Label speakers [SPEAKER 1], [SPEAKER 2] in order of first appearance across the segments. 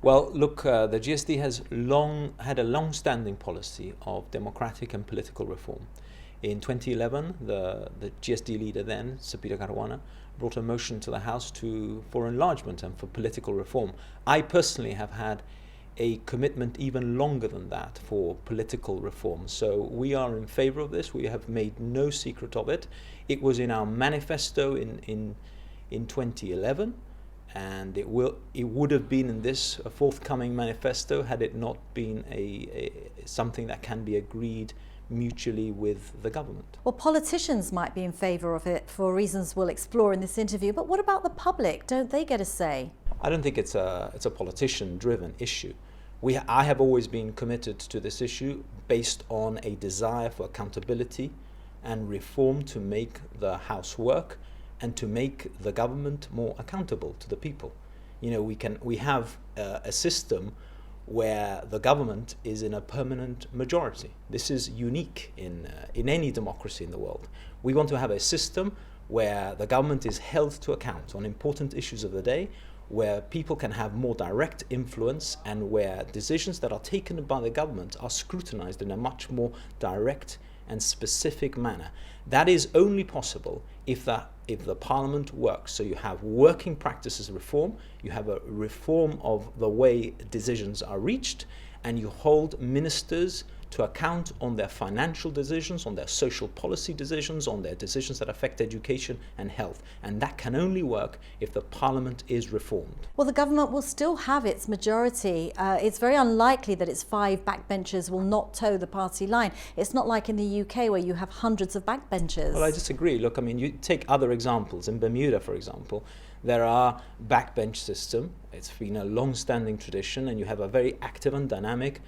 [SPEAKER 1] Well, look, the GSD has long had a long-standing policy of democratic and political reform. In 2011, the GSD leader then, Sapira Caruana, brought a motion to the House for enlargement and for political reform. I personally have had a commitment even longer than that for political reform. So we are in favor of this. We have made no secret of it. It was in our manifesto in 2011. And it would have been in this forthcoming manifesto had it not been something that can be agreed mutually with the government.
[SPEAKER 2] Well, politicians might be in favour of it for reasons we'll explore in this interview, but what about the public? Don't they get a say?
[SPEAKER 1] I don't think it's a politician-driven issue. I have always been committed to this issue based on a desire for accountability and reform to make the House work and to make the government more accountable to the people. You know, we have a system where the government is in a permanent majority. This is unique in any democracy in the world. We want to have a system where the government is held to account on important issues of the day, where people can have more direct influence, and where decisions that are taken by the government are scrutinized in a much more direct and specific manner. That is only possible if the parliament works. So you have working practices reform, you have a reform of the way decisions are reached, and you hold ministers to account on their financial decisions, on their social policy decisions, on their decisions that affect education and health. And that can only work if the parliament is reformed.
[SPEAKER 2] Well, the government will still have its majority. It's very unlikely that its 5 backbenchers will not toe the party line. It's not like in the UK where you have hundreds of backbenchers.
[SPEAKER 1] Well, I disagree. Look, I mean, you take other examples. In Bermuda, for example, there are backbench system. It's been a long-standing tradition, and you have a very active and dynamic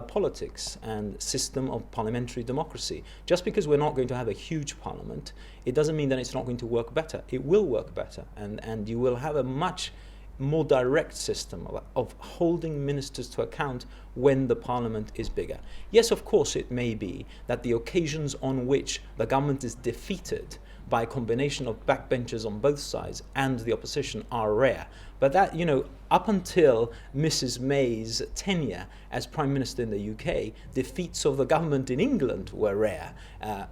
[SPEAKER 1] politics and system of parliamentary democracy. Just because we're not going to have a huge parliament, it doesn't mean that it's not going to work better. It will work better, and you will have a much more direct system of holding ministers to account when the parliament is bigger. Yes, of course, it may be that the occasions on which the government is defeated by a combination of backbenchers on both sides and the opposition are rare. But that, you know, up until Mrs. May's tenure as Prime Minister in the UK, defeats of the government in England were rare,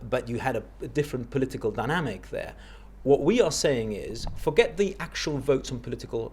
[SPEAKER 1] but you had a different political dynamic there. What we are saying is, forget the actual votes on political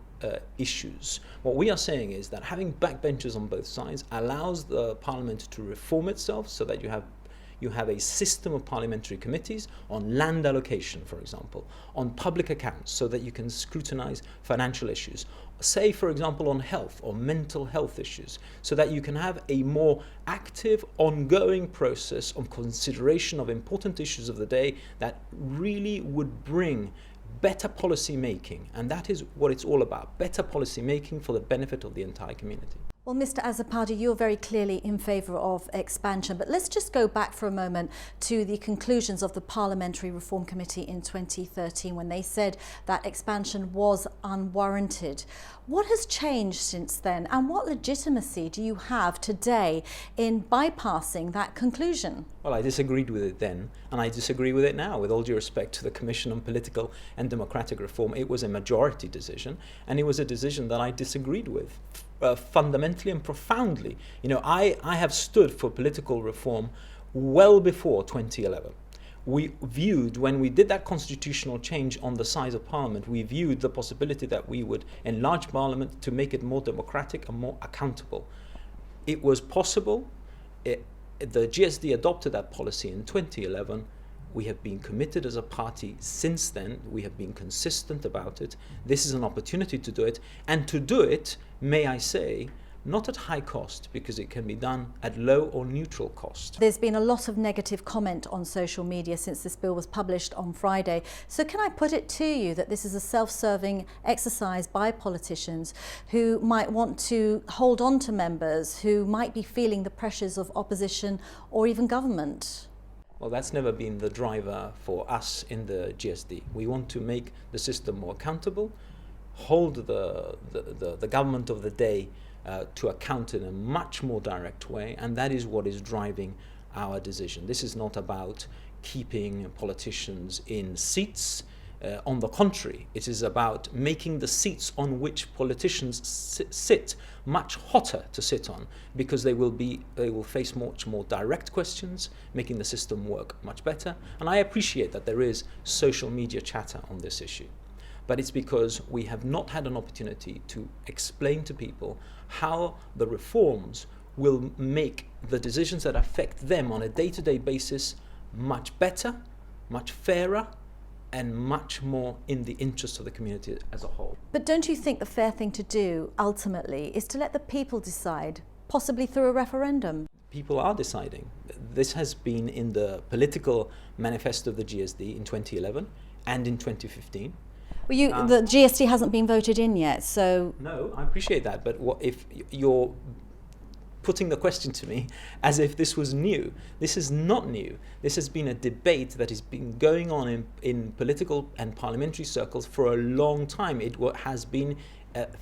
[SPEAKER 1] issues. What we are saying is that having backbenchers on both sides allows the parliament to reform itself, so that you have a system of parliamentary committees on land allocation, for example, on public accounts, so that you can scrutinize financial issues. Say, for example, on health or mental health issues, so that you can have a more active, ongoing process of consideration of important issues of the day that really would bring better policy making. And that is what it's all about, better policy making for the benefit of the entire community.
[SPEAKER 2] Well, Mr. Azopardi, you're very clearly in favour of expansion, but let's just go back for a moment to the conclusions of the Parliamentary Reform Committee in 2013, when they said that expansion was unwarranted. What has changed since then, and what legitimacy do you have today in bypassing that conclusion?
[SPEAKER 1] Well, I disagreed with it then, and I disagree with it now. With all due respect to the Commission on Political and Democratic Reform, it was a majority decision, and it was a decision that I disagreed with. Fundamentally and profoundly. You know, I have stood for political reform well before 2011. We viewed, when we did that constitutional change on the size of Parliament, we viewed the possibility that we would enlarge Parliament to make it more democratic and more accountable. It was possible. The GSD adopted that policy in 2011. We have been committed as a party since then. We have been consistent about it. This is an opportunity to do it, and to do it, may I say, not at high cost, because it can be done at low or neutral cost.
[SPEAKER 2] There's been a lot of negative comment on social media since this bill was published on Friday. So can I put it to you that this is a self-serving exercise by politicians who might want to hold on to members who might be feeling the pressures of opposition or even government?
[SPEAKER 1] Well, that's never been the driver for us in the GSD. We want to make the system more accountable, hold the government of the day to account in a much more direct way, and that is what is driving our decision. This is not about keeping politicians in seats. On the contrary, it is about making the seats on which politicians sit much hotter to sit on, because they will face much more direct questions, making the system work much better. And I appreciate that there is social media chatter on this issue, but it's because we have not had an opportunity to explain to people how the reforms will make the decisions that affect them on a day-to-day basis much better, much fairer, and much more in the interest of the community as a whole.
[SPEAKER 2] But don't you think the fair thing to do ultimately is to let the people decide, possibly through a referendum?
[SPEAKER 1] People are deciding. This has been in the political manifesto of the GSD in 2011 and in 2015.
[SPEAKER 2] Well, the GSD hasn't been voted in yet, so...
[SPEAKER 1] No, I appreciate that, but what if you're putting the question to me as if this was new? This is not new. This has been a debate that has been going on in political and parliamentary circles for a long time. It has been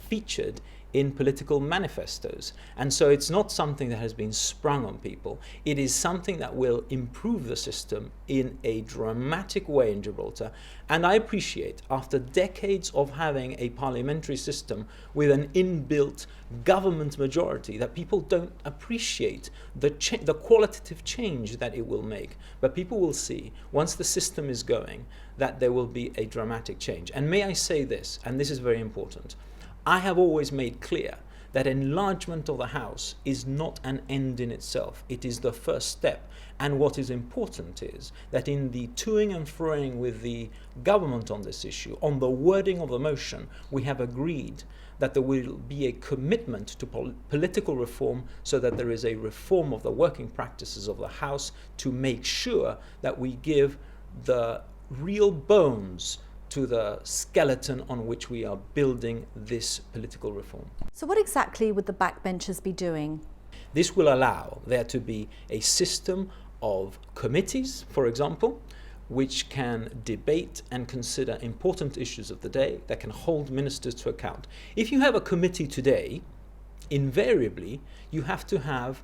[SPEAKER 1] featured in political manifestos. And so it's not something that has been sprung on people. It is something that will improve the system in a dramatic way in Gibraltar. And I appreciate, after decades of having a parliamentary system with an inbuilt government majority, that people don't appreciate the qualitative change that it will make. But people will see, once the system is going, that there will be a dramatic change. And may I say this, and this is very important, I have always made clear that enlargement of the House is not an end in itself. It is the first step. And what is important is that in the toing and froing with the government on this issue, on the wording of the motion, we have agreed that there will be a commitment to political reform, so that there is a reform of the working practices of the House to make sure that we give the real bones to the skeleton on which we are building this political reform.
[SPEAKER 2] So what exactly would the backbenchers be doing?
[SPEAKER 1] This will allow there to be a system of committees, for example, which can debate and consider important issues of the day, that can hold ministers to account. If you have a committee today, invariably you have to have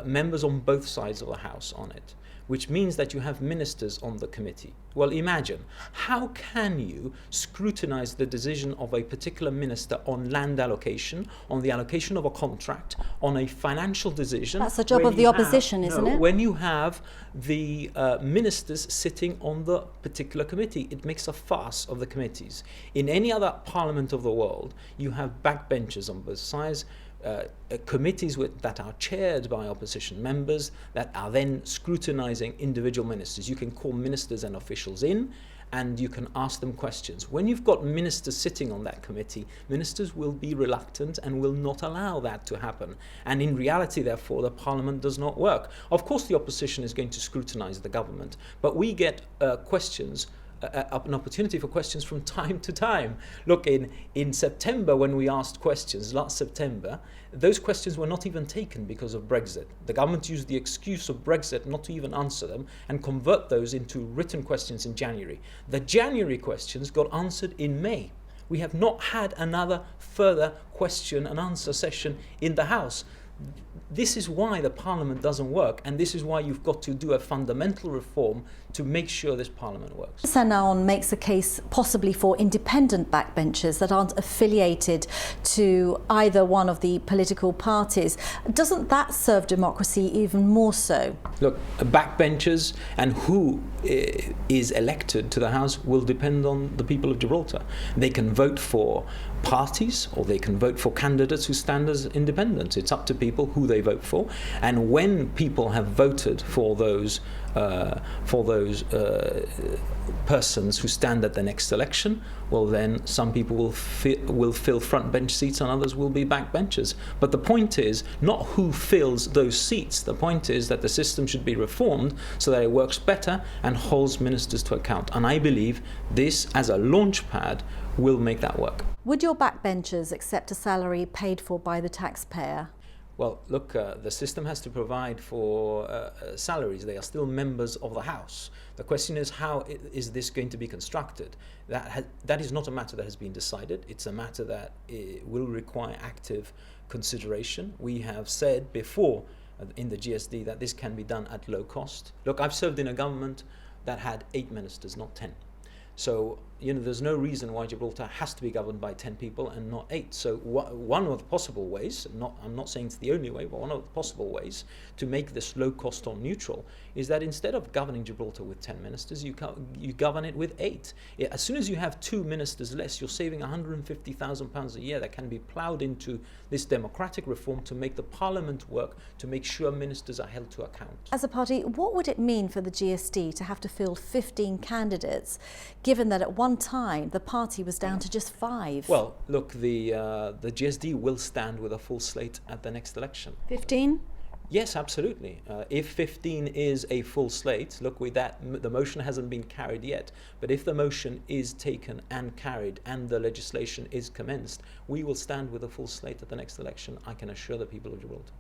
[SPEAKER 1] members on both sides of the House on it, which means that you have ministers on the committee. Well, imagine, how can you scrutinize the decision of a particular minister on land allocation, on the allocation of a contract, on a financial decision?
[SPEAKER 2] That's the job of the opposition, isn't it?
[SPEAKER 1] When you have the ministers sitting on the particular committee, it makes a farce of the committees. In any other parliament of the world, you have backbenchers on both sides, committees that are chaired by opposition members that are then scrutinizing individual ministers. You can call ministers and officials in and you can ask them questions. When you've got ministers sitting on that committee, ministers will be reluctant and will not allow that to happen. And in reality, therefore, the parliament does not work. Of course, the opposition is going to scrutinize the government, but we get questions, an opportunity for questions from time to time. Look, in September, when we asked questions, last September, those questions were not even taken because of Brexit. The government used the excuse of Brexit not to even answer them and convert those into written questions in January. The January questions got answered in May. We have not had another further question and answer session in the House. This is why the parliament doesn't work, and this is why you've got to do a fundamental reform to make sure this parliament works.
[SPEAKER 2] Sanaon makes a case possibly for independent backbenchers that aren't affiliated to either one of the political parties. Doesn't that serve democracy even more so?
[SPEAKER 1] Look, backbenchers and who is elected to the House will depend on the people of Gibraltar. They can vote for parties or they can vote for candidates who stand as independents. It's up to people who they vote for, and when people have voted for those persons who stand at the next election, well, then some people will fill front bench seats and others will be backbenchers. But the point is not who fills those seats. The point is that the system should be reformed so that it works better and holds ministers to account. And I believe this, as a launch pad, will make that work.
[SPEAKER 2] Would your backbenchers accept a salary paid for by the taxpayer?
[SPEAKER 1] Well, look, the system has to provide for salaries. They are still members of the House. The question is, how is this going to be constructed? That is not a matter that has been decided. It's a matter that will require active consideration. We have said before in the GSD that this can be done at low cost. Look, I've served in a government that had 8 ministers, not 10. So there's no reason why Gibraltar has to be governed by 10 people and not 8. So one of the possible ways, I'm not saying it's the only way, but one of the possible ways to make this low cost or neutral is that instead of governing Gibraltar with 10 ministers, you govern it with 8. As soon as you have 2 ministers less, you're saving £150,000 a year that can be ploughed into this democratic reform to make the parliament work, to make sure ministers are held to account.
[SPEAKER 2] Azopardi, what would it mean for the GSD to have to field 15 candidates, given that at one time the party was down to just 5?
[SPEAKER 1] Well, look, the GSD will stand with a full slate at the next election.
[SPEAKER 2] 15?
[SPEAKER 1] Yes, absolutely. If 15 is a full slate, look, the motion hasn't been carried yet, but if the motion is taken and carried and the legislation is commenced, we will stand with a full slate at the next election, I can assure the people of Gibraltar.